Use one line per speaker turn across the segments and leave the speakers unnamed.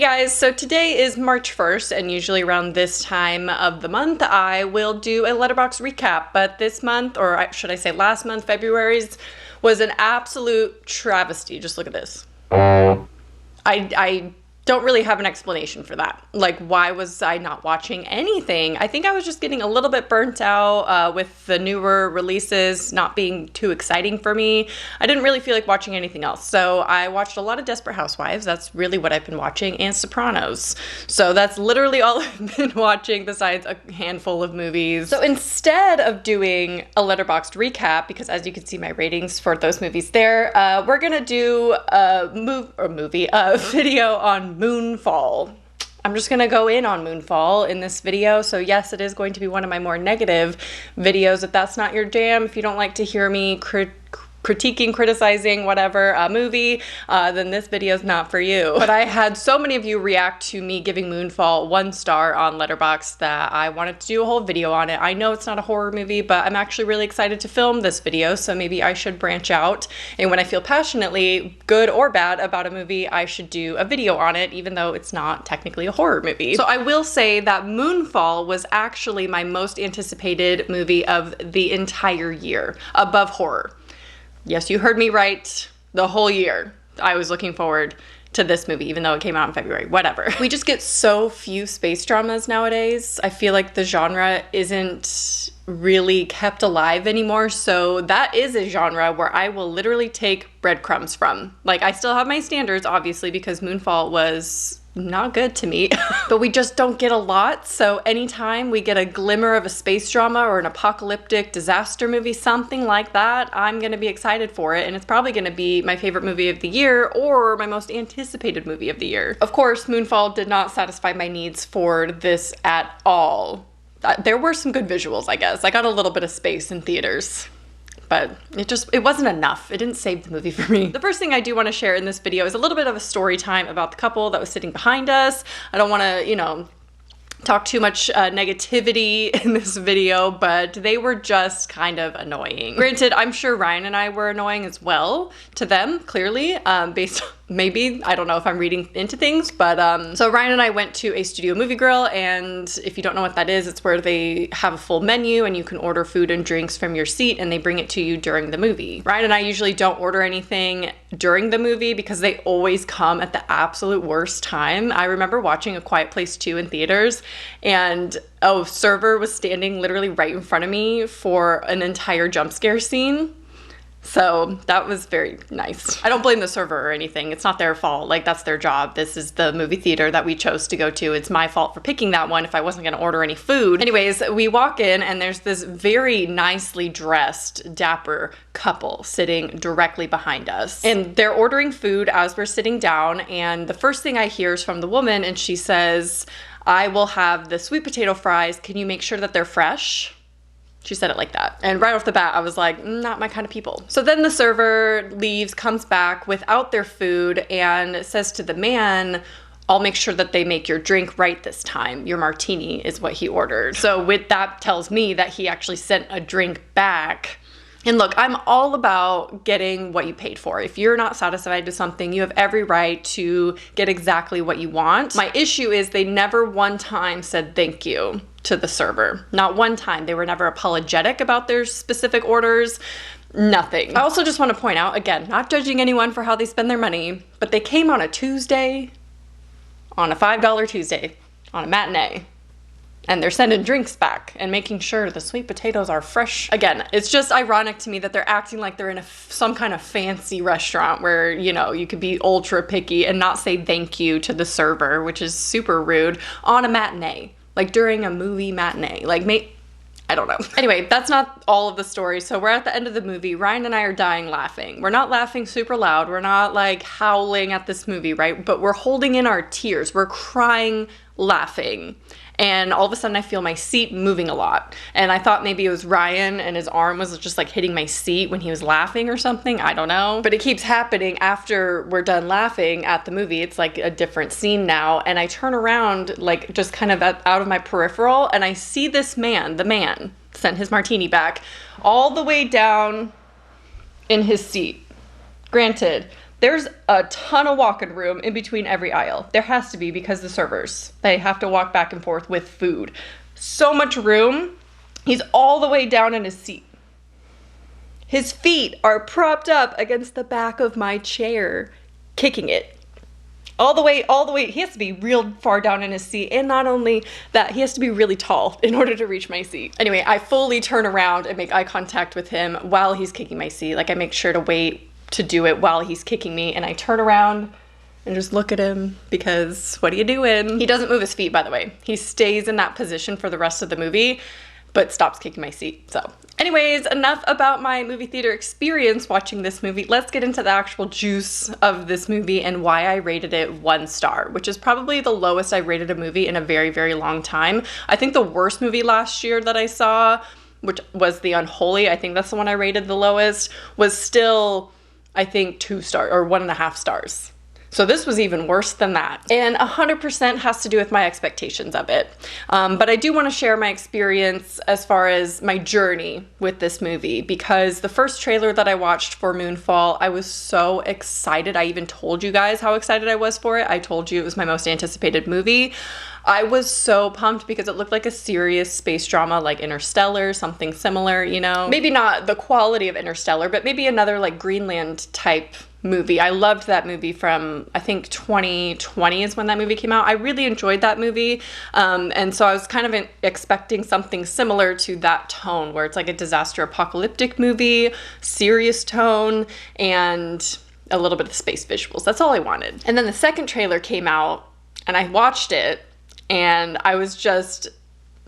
guys, so today is March 1st, and usually around this time of the month I will do a Letterboxd recap, but this month, or should I say last month, February's, was an absolute travesty. Just look at this. I don't really have an explanation for that. Like, why was I not watching anything? I think I was just getting a little bit burnt out with the newer releases not being too exciting for me. I didn't really feel like watching anything else. So I watched a lot of Desperate Housewives. That's really what I've been watching, and Sopranos. So that's literally all I've been watching besides a handful of movies. So instead of doing a Letterboxd recap, because as you can see my ratings for those movies there, we're gonna do a video on Moonfall. I'm just gonna go in on Moonfall in this video. So yes, it is going to be one of my more negative videos. If that's not your jam, if you don't like to hear me critiquing, criticizing, whatever, a movie, then this video is not for you. But I had so many of you react to me giving Moonfall 1 star on Letterboxd that I wanted to do a whole video on it. I know it's not a horror movie, but I'm actually really excited to film this video, so maybe I should branch out. And when I feel passionately, good or bad, about a movie, I should do a video on it, even though it's not technically a horror movie. So I will say that Moonfall was actually my most anticipated movie of the entire year, above horror. Yes, you heard me right. The whole year I was looking forward to this movie, even though it came out in February, whatever. We just get so few space dramas nowadays. I feel like the genre isn't really kept alive anymore. So that is a genre where I will literally take breadcrumbs from. Like, I still have my standards, obviously, because Moonfall was not good to me, but we just don't get a lot. So anytime we get a glimmer of a space drama or an apocalyptic disaster movie, something like that, I'm gonna be excited for it, and it's probably gonna be my favorite movie of the year or my most anticipated movie of the year. Of course, Moonfall did not satisfy my needs for this at all. There were some good visuals, I guess. I got a little bit of space in theaters, but it wasn't enough. It didn't save the movie for me. The first thing I do want to share in this video is a little bit of a story time about the couple that was sitting behind us. I don't want to, you know, talk too much negativity in this video, but they were just kind of annoying. Granted, I'm sure Ryan and I were annoying as well to them, clearly, based on, maybe, I don't know if I'm reading into things, but so Ryan and I went to a Studio Movie Grill, and if you don't know what that is, it's where they have a full menu and you can order food and drinks from your seat and they bring it to you during the movie. Ryan and I usually don't order anything during the movie because they always come at the absolute worst time. I remember watching A Quiet Place 2 in theaters, and a server was standing literally right in front of me for an entire jump scare scene. So that was very nice. I don't blame the server or anything. It's not their fault. Like, that's their job. This is the movie theater that we chose to go to. It's my fault for picking that one if I wasn't gonna order any food. Anyways, we walk in and there's this very nicely dressed, dapper couple sitting directly behind us. And they're ordering food as we're sitting down, and the first thing I hear is from the woman, and she says, "I will have the sweet potato fries. Can you make sure that they're fresh?" She said it like that. And right off the bat, I was like, not my kind of people. So then the server leaves, comes back without their food, and says to the man, "I'll make sure that they make your drink right this time. Your martini is what he ordered." So with that tells me that he actually sent a drink back. And look, I'm all about getting what you paid for. If you're not satisfied with something, you have every right to get exactly what you want. My issue is they never one time said thank you to the server. Not one time. They were never apologetic about their specific orders. Nothing. I also just want to point out, again, not judging anyone for how they spend their money, but they came on a Tuesday, on a $5 Tuesday, on a matinee. And they're sending drinks back and making sure the sweet potatoes are fresh. Again, it's just ironic to me that they're acting like they're in some kind of fancy restaurant where, you know, you could be ultra picky and not say thank you to the server, which is super rude, on a matinee. Like, during a movie matinee. Like, I don't know. Anyway, that's not all of the story. So we're at the end of the movie. Ryan and I are dying laughing. We're not laughing super loud. We're not like howling at this movie, right? But we're holding in our tears. We're crying, laughing. And all of a sudden I feel my seat moving a lot. And I thought maybe it was Ryan and his arm was just like hitting my seat when he was laughing or something. I don't know. But it keeps happening after we're done laughing at the movie. It's like a different scene now. And I turn around, like, just kind of out of my peripheral, and I see this man, the man sent his martini back, all the way down in his seat. Granted, There's a ton of walking room in between every aisle. There has to be, because the servers, they have to walk back and forth with food. So much room. He's all the way down in his seat. His feet are propped up against the back of my chair, kicking it. All the way. He has to be real far down in his seat. And not only that, he has to be really tall in order to reach my seat. Anyway, I fully turn around and make eye contact with him while he's kicking my seat. Like, I make sure to wait to do it while he's kicking me. And I turn around and just look at him, because what are you doing? He doesn't move his feet, by the way. He stays in that position for the rest of the movie, but stops kicking my seat. So anyways, enough about my movie theater experience watching this movie. Let's get into the actual juice of this movie and why I rated it 1 star, which is probably the lowest I've rated a movie in a very, very long time. I think the worst movie last year that I saw, which was The Unholy, I think that's the one I rated the lowest, was still, I think, 2 stars or 1.5 stars. So this was even worse than that. And 100% has to do with my expectations of it. But I do want to share my experience as far as my journey with this movie, because the first trailer that I watched for Moonfall, I was so excited. I even told you guys how excited I was for it. I told you it was my most anticipated movie. I was so pumped because it looked like a serious space drama like Interstellar, something similar, you know? Maybe not the quality of Interstellar, but maybe another like Greenland type movie. I loved that movie from, I think 2020 is when that movie came out. I really enjoyed that movie. And so I was kind of expecting something similar to that tone, where it's like a disaster apocalyptic movie, serious tone, and a little bit of space visuals. That's all I wanted. And then the second trailer came out and I watched it and I was just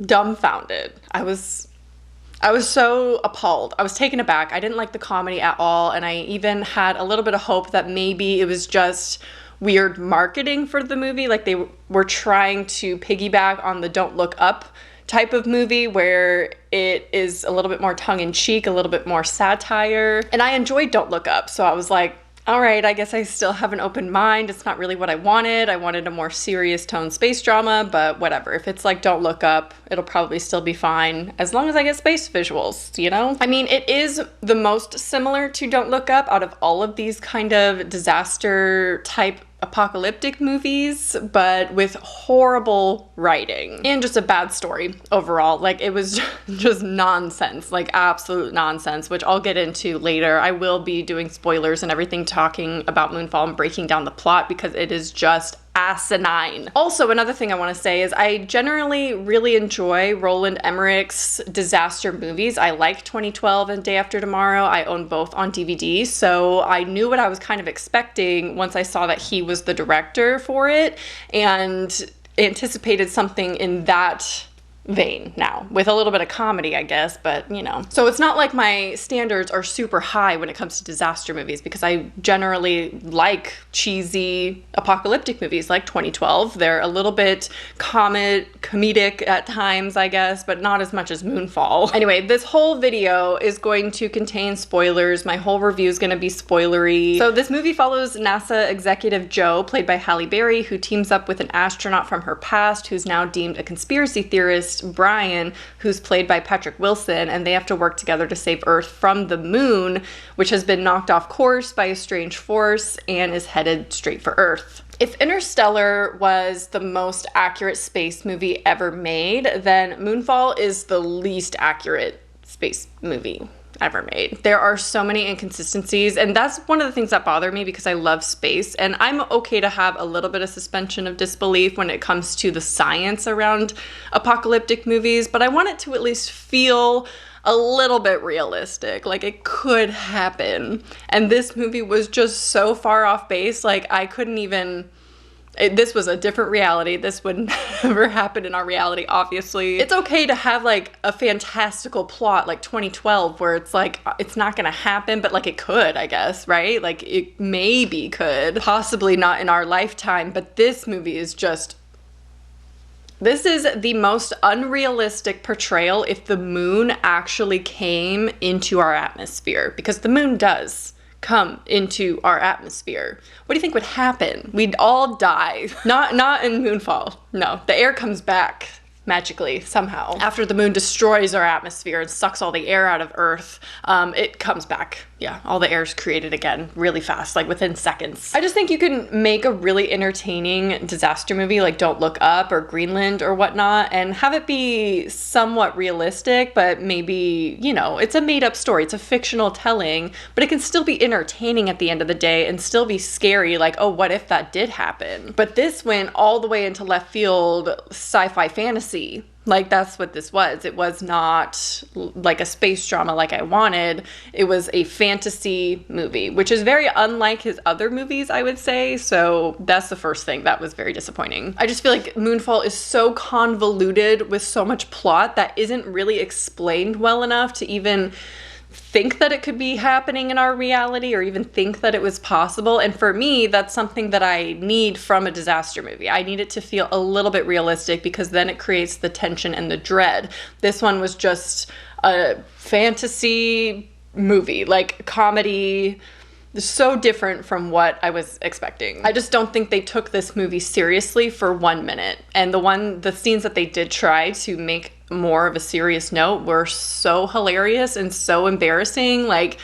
dumbfounded. I was so appalled. I was taken aback. I didn't like the comedy at all, and I even had a little bit of hope that maybe it was just weird marketing for the movie, like they were trying to piggyback on the Don't Look Up type of movie, where it is a little bit more tongue-in-cheek, a little bit more satire. And I enjoyed Don't Look Up, so I was like, all right, I guess I still have an open mind. It's not really what I wanted. I wanted a more serious tone space drama, but whatever. If it's like Don't Look Up, it'll probably still be fine as long as I get space visuals, you know? I mean, it is the most similar to Don't Look Up out of all of these kind of disaster type apocalyptic movies, but with horrible writing and just a bad story overall. Like, it was just nonsense, like absolute nonsense, which I'll get into later. I will be doing spoilers and everything, talking about Moonfall and breaking down the plot, because it is just asinine. Also, another thing I want to say is I generally really enjoy Roland Emmerich's disaster movies. I like 2012 and Day After Tomorrow. I own both on DVD, so I knew what I was kind of expecting once I saw that he was the director for it, and anticipated something in that vein now, with a little bit of comedy, I guess, but you know. So it's not like my standards are super high when it comes to disaster movies, because I generally like cheesy apocalyptic movies like 2012. They're a little bit comedic at times, I guess, but not as much as Moonfall. Anyway, this whole video is going to contain spoilers. My whole review is going to be spoilery. So this movie follows NASA executive Jo, played by Halle Berry, who teams up with an astronaut from her past who's now deemed a conspiracy theorist, Brian, who's played by Patrick Wilson, and they have to work together to save Earth from the moon, which has been knocked off course by a strange force and is headed straight for Earth. If Interstellar was the most accurate space movie ever made, then Moonfall is the least accurate space movie ever made. There are so many inconsistencies, and that's one of the things that bother me, because I love space and I'm okay to have a little bit of suspension of disbelief when it comes to the science around apocalyptic movies, but I want it to at least feel a little bit realistic, like it could happen. And this movie was just so far off base, like I couldn't even... this was a different reality. This would never happen in our reality, obviously. It's okay to have like a fantastical plot like 2012, where it's like, it's not gonna happen, but like it could, I guess, right? Like it maybe could, possibly not in our lifetime, but this movie is just... this is the most unrealistic portrayal if the moon actually came into our atmosphere, because the moon does come into our atmosphere. What do you think would happen? We'd all die. Not in Moonfall. No, the air comes back magically, somehow. After the moon destroys our atmosphere and sucks all the air out of Earth, it comes back. Yeah, all the air is created again really fast, like within seconds. I just think you can make a really entertaining disaster movie like Don't Look Up or Greenland or whatnot, and have it be somewhat realistic, but maybe, you know, it's a made-up story. It's a fictional telling, but it can still be entertaining at the end of the day and still be scary, like, oh, what if that did happen? But this went all the way into left field sci-fi fantasy. Like, that's what this was. It was not like a space drama like I wanted. It was a fantasy movie, which is very unlike his other movies, I would say. So that's the first thing that was very disappointing. I just feel like Moonfall is so convoluted with so much plot that isn't really explained well enough to even think that it could be happening in our reality or even think that it was possible. And for me, that's something that I need from a disaster movie. I need it to feel a little bit realistic because then it creates the tension and the dread. This one was just a fantasy movie, like comedy, so different from what I was expecting. I just don't think they took this movie seriously for 1 minute. And the scenes that they did try to make more of a serious note were so hilarious and so embarrassing. Like,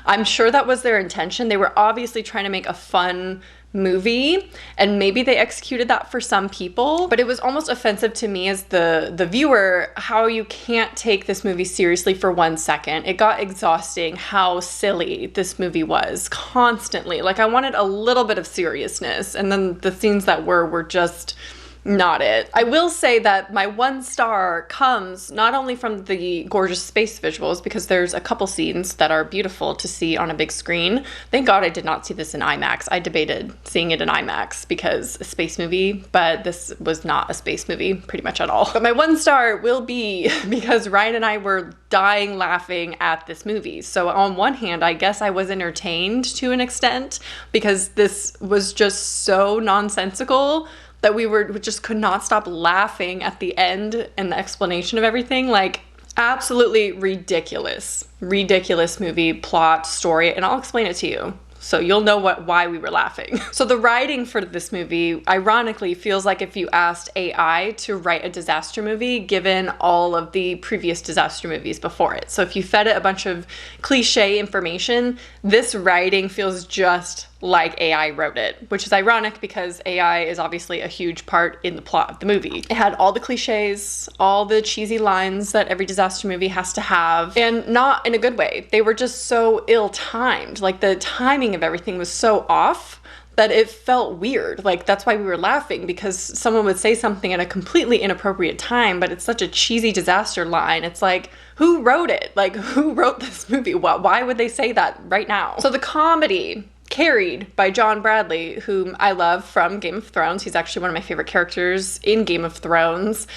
I'm sure that was their intention. They were obviously trying to make a fun movie, and maybe they executed that for some people, but it was almost offensive to me as the viewer how you can't take this movie seriously for 1 second. It got exhausting how silly this movie was constantly. Like, I wanted a little bit of seriousness, and then the scenes that were just not it. I will say that my 1 star comes not only from the gorgeous space visuals, because there's a couple scenes that are beautiful to see on a big screen. Thank God I did not see this in IMAX. I debated seeing it in IMAX because a space movie, but this was not a space movie pretty much at all. But my 1 star will be because Ryan and I were dying laughing at this movie. So on one hand, I guess I was entertained to an extent because this was just so nonsensical that we just could not stop laughing at the end and the explanation of everything. Like, absolutely ridiculous movie, plot, story, and I'll explain it to you, so you'll know why we were laughing. So the writing for this movie, ironically, feels like if you asked AI to write a disaster movie, given all of the previous disaster movies before it. So if you fed it a bunch of cliche information, this writing feels just like AI wrote it, which is ironic because AI is obviously a huge part in the plot of the movie. It had all the cliches, all the cheesy lines that every disaster movie has to have, and not in a good way. They were just so ill-timed. Like, the timing of everything was so off that it felt weird. Like, that's why we were laughing, because someone would say something at a completely inappropriate time, but it's such a cheesy disaster line. It's like, who wrote it? Like, who wrote this movie? Why would they say that right now? So the comedy, carried by John Bradley, whom I love from Game of Thrones. He's actually one of my favorite characters in Game of Thrones.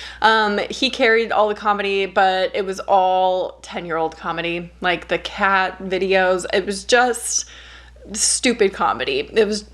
He carried all the comedy, but it was all 10-year-old comedy. Like the cat videos, it was just stupid comedy. It was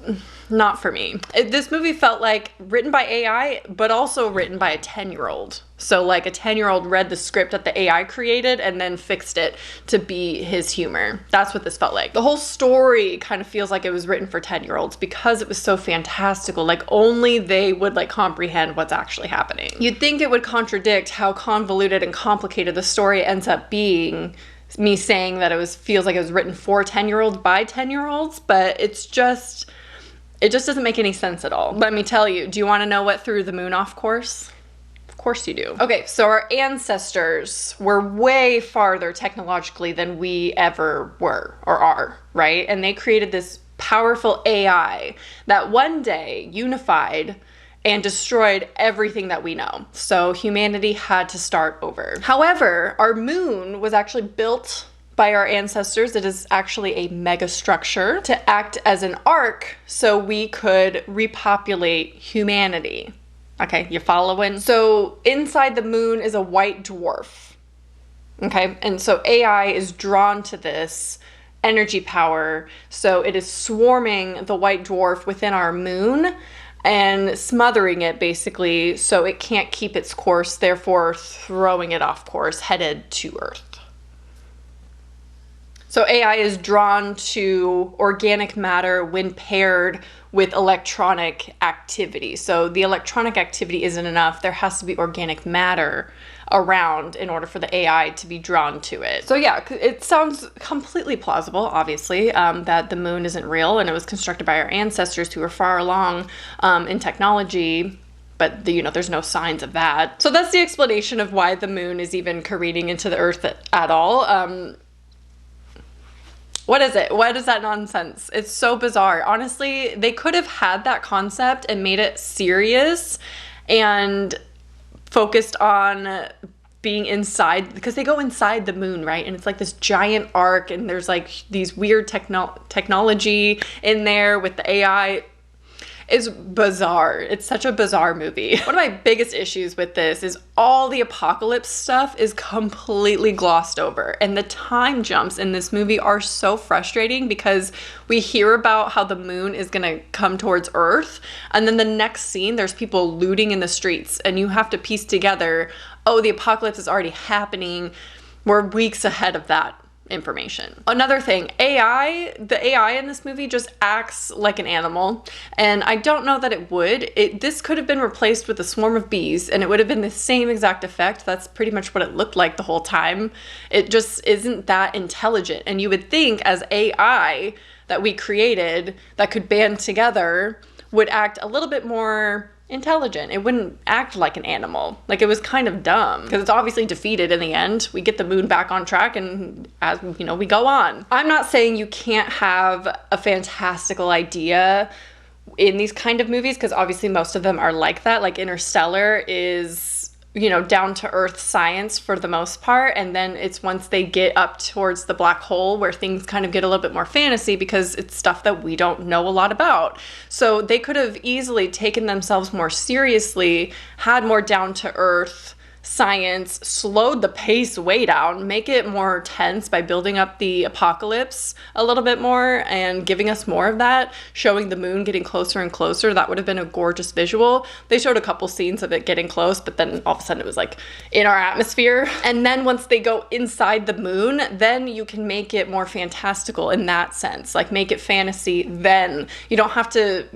not for me. This movie felt like written by AI, but also written by a 10-year-old. So like a 10-year-old read the script that the AI created and then fixed it to be his humor. That's what this felt like. The whole story kind of feels like it was written for 10-year-olds because it was so fantastical. Like, only they would like comprehend what's actually happening. You'd think it would contradict how convoluted and complicated the story ends up being, me saying that feels like it was written for 10-year-olds by 10-year-olds, but it just doesn't make any sense at all. Let me tell you, do you want to know what threw the moon off course? Of course you do. Okay, so our ancestors were way farther technologically than we ever were or are, right? And they created this powerful AI that one day unified and destroyed everything that we know. So humanity had to start over. However, our moon was actually built by our ancestors. It is actually a mega structure to act as an ark so we could repopulate humanity. Okay, you following? So inside the moon is a white dwarf. Okay, and so AI is drawn to this energy power. So it is swarming the white dwarf within our moon and smothering it basically so it can't keep its course, therefore throwing it off course, headed to Earth. So AI is drawn to organic matter when paired with electronic activity. So the electronic activity isn't enough. There has to be organic matter around in order for the AI to be drawn to it. So yeah, it sounds completely plausible, obviously, that the moon isn't real and it was constructed by our ancestors who were far along in technology. But there's no signs of that. So that's the explanation of why the moon is even careening into the Earth at all. What is it? What is that nonsense? It's so bizarre. Honestly, they could have had that concept and made it serious and focused on being inside, because they go inside the moon, right? And it's like this giant arc, and there's like these weird technology in there with the AI. Is bizarre. It's such a bizarre movie. One of my biggest issues with this is all the apocalypse stuff is completely glossed over. And the time jumps in this movie are so frustrating because we hear about how the moon is gonna come towards Earth, and then the next scene, there's people looting in the streets, and you have to piece together, oh, the apocalypse is already happening. We're weeks ahead of that information. Another thing, the AI in this movie just acts like an animal, and I don't know that it would. This could have been replaced with a swarm of bees, and it would have been the same exact effect. That's pretty much what it looked like the whole time. It just isn't that intelligent, and you would think as AI that we created that could band together would act a little bit more intelligent. It wouldn't act like an animal. Like, it was kind of dumb because it's obviously defeated in the end. We get the moon back on track, and as we go on. I'm not saying you can't have a fantastical idea in these kind of movies, because obviously most of them are like that. Like Interstellar is down to earth science for the most part, and then it's once they get up towards the black hole where things kind of get a little bit more fantasy, because it's stuff that we don't know a lot about. So they could have easily taken themselves more seriously, had more down to earth science, slowed the pace way down, make it more tense by building up the apocalypse a little bit more and giving us more of that, showing the moon getting closer and closer. That would have been a gorgeous visual. They showed a couple scenes of it getting close, but then all of a sudden it was like in our atmosphere. And then once they go inside the moon, then you can make it more fantastical in that sense, like make it fantasy. Then you don't have to,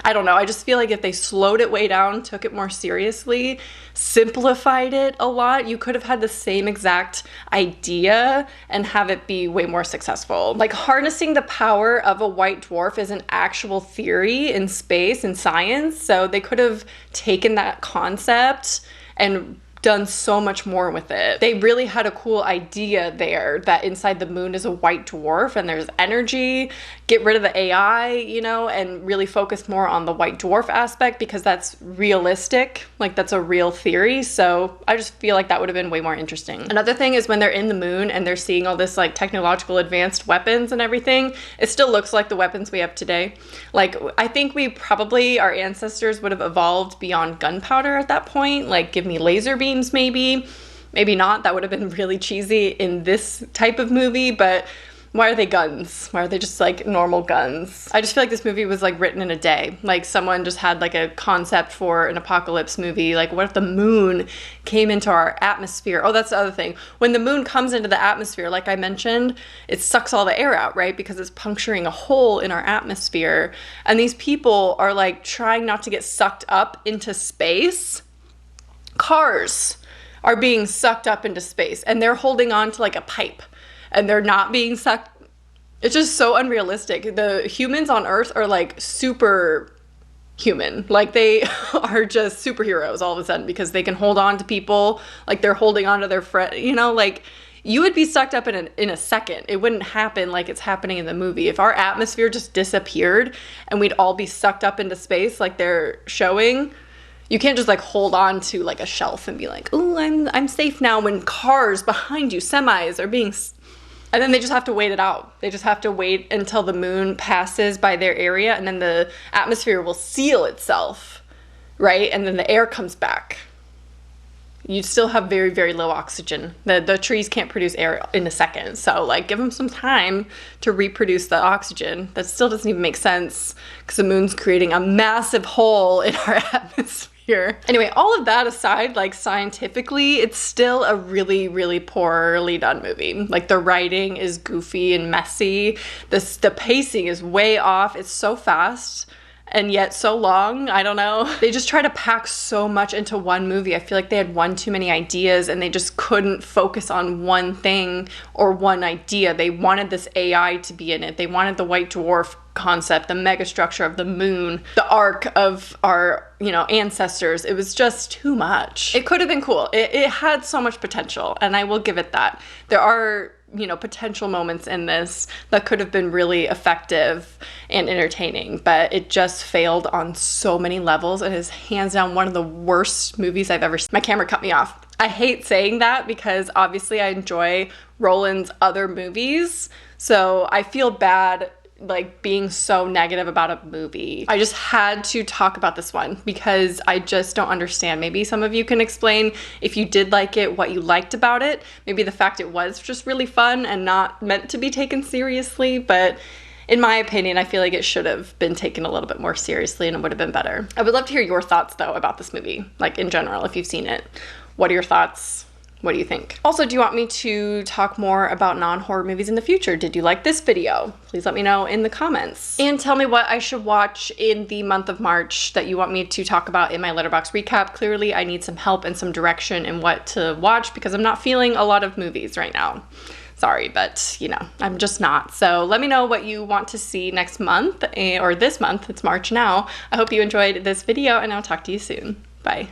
I don't know. I just feel like if they slowed it way down, took it more seriously, simplified it a lot, you could have had the same exact idea and have it be way more successful. Like, harnessing the power of a white dwarf is an actual theory in space and science. So they could have taken that concept and done so much more with it. They really had a cool idea there that inside the moon is a white dwarf and there's energy. Get rid of the AI, and really focus more on the white dwarf aspect, because that's realistic. Like, that's a real theory. So I just feel like that would have been way more interesting. Another thing is when they're in the moon and they're seeing all this like technological advanced weapons and everything, it still looks like the weapons we have today. Like, I think our ancestors would have evolved beyond gunpowder at that point. Like, give me laser beams, maybe not. That would have been really cheesy in this type of movie, but why are they guns? Why are they just like normal guns? I just feel like this movie was like written in a day. Like, someone just had like a concept for an apocalypse movie. Like, what if the moon came into our atmosphere? Oh, that's the other thing. When the moon comes into the atmosphere, like I mentioned, it sucks all the air out, right? Because it's puncturing a hole in our atmosphere. And these people are like trying not to get sucked up into space. Cars are being sucked up into space, and they're holding on to like a pipe, and they're not being sucked. It's just so unrealistic. The humans on Earth are like super human. Like, they are just superheroes all of a sudden because they can hold on to people like they're holding on to their friend. Like, you would be sucked up in a second. It wouldn't happen like it's happening in the movie. If our atmosphere just disappeared and we'd all be sucked up into space like they're showing, you can't just like hold on to like a shelf and be like, oh, I'm safe now, when cars behind you, semis, are being... And then they just have to wait it out. They just have to wait until the moon passes by their area, and then the atmosphere will seal itself, right? And then the air comes back. You still have very, very low oxygen. The trees can't produce air in a second. So, like, give them some time to reproduce the oxygen. That still doesn't even make sense because the moon's creating a massive hole in our atmosphere. Anyway, all of that aside, like, scientifically, it's still a really, really poorly done movie. Like, the writing is goofy and messy. The pacing is way off. It's so fast. and yet so long. I don't know. They just try to pack so much into one movie. I feel like they had one too many ideas and they just couldn't focus on one thing or one idea. They wanted this AI to be in it. They wanted the white dwarf concept, the mega structure of the moon, the arc of our, you know, ancestors. It was just too much. It could have been cool. It had so much potential, and I will give it that. There are, you know, potential moments in this that could have been really effective and entertaining, but it just failed on so many levels. It is hands down one of the worst movies I've ever seen. My camera cut me off. I hate saying that because obviously I enjoy Roland's other movies, so I feel bad like being so negative about a movie. I just had to talk about this one because I just don't understand. Maybe some of you can explain if you did like it, what you liked about it. Maybe the fact it was just really fun and not meant to be taken seriously, but in my opinion, I feel like it should have been taken a little bit more seriously and it would have been better. I would love to hear your thoughts though about this movie, like in general, if you've seen it. What are your thoughts? What do you think? Also, do you want me to talk more about non-horror movies in the future? Did you like this video? Please let me know in the comments. And tell me what I should watch in the month of March that you want me to talk about in my Letterboxd recap. Clearly, I need some help and some direction in what to watch because I'm not feeling a lot of movies right now. Sorry, but you know, I'm just not. So let me know what you want to see next month or this month. It's March now. I hope you enjoyed this video and I'll talk to you soon. Bye.